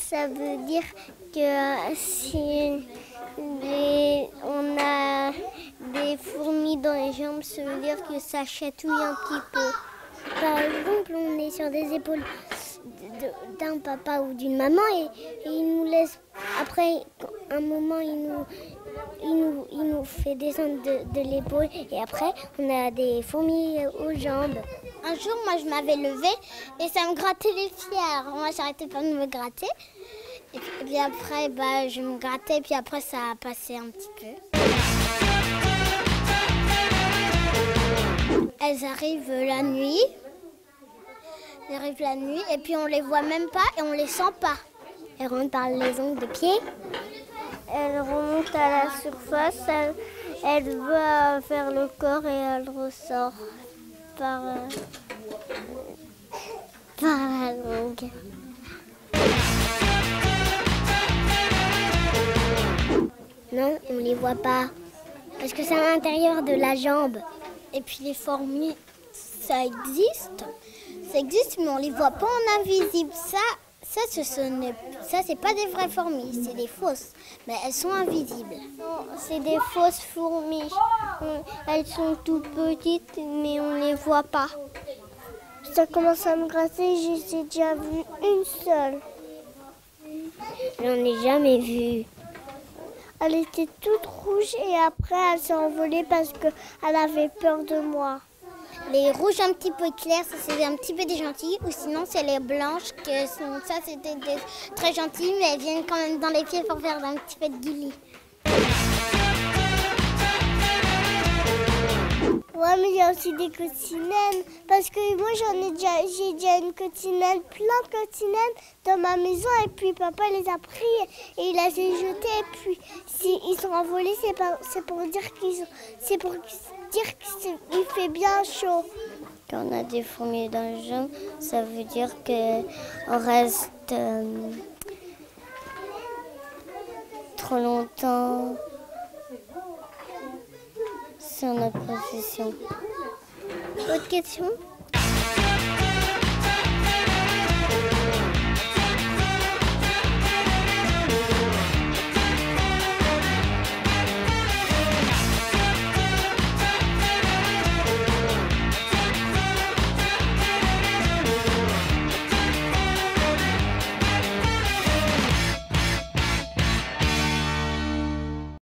ça veut dire que si on a des fourmis dans les jambes, ça veut dire que ça chatouille un petit peu. Par exemple, on est sur des épaules d'un papa ou d'une maman et il nous laisse, après un moment, il nous fait descendre de l'épaule et après, on a des fourmis aux jambes. Un jour, moi, je m'avais levée et ça me grattait les fiers. Moi, j'arrêtais pas de me gratter. Et puis après, je me grattais, puis après, ça a passé un petit peu. Elles arrivent la nuit. Elles arrivent la nuit et puis on les voit même pas et on les sent pas. Elles rentrent par les ongles de pied. Elles remontent à la surface. Elle va vers le corps et elle ressort par la langue. Non, on ne les voit pas. Parce que c'est à l'intérieur de la jambe. Et puis les fourmis, ça existe. Ça existe, mais on ne les voit pas en invisible. Ça c'est pas des vraies fourmis, c'est des fausses. Mais elles sont invisibles. C'est des fausses fourmis. Elles sont toutes petites, mais on ne les voit pas. Ça commence à me gratter, j'ai déjà vu une seule. J'en ai jamais vu. Elle était toute rouge et après elle s'est envolée parce qu'elle avait peur de moi. Les rouges un petit peu clairs, ça c'est un petit peu des gentilles, ou sinon c'est les blanches, ça c'était très gentilles, mais elles viennent quand même dans les pieds pour faire un petit peu de guillis. Ouais, mais il y a aussi des coccinelles, parce que moi j'ai déjà une coccinelle, plein de coccinelles dans ma maison, et puis papa les a pris et il les a jetés, et puis s'ils sont envolés, c'est pour dire qu'il fait bien chaud. Quand on a des fourmis dans les jambes, ça veut dire qu'on reste trop longtemps sur notre position. Autre question ?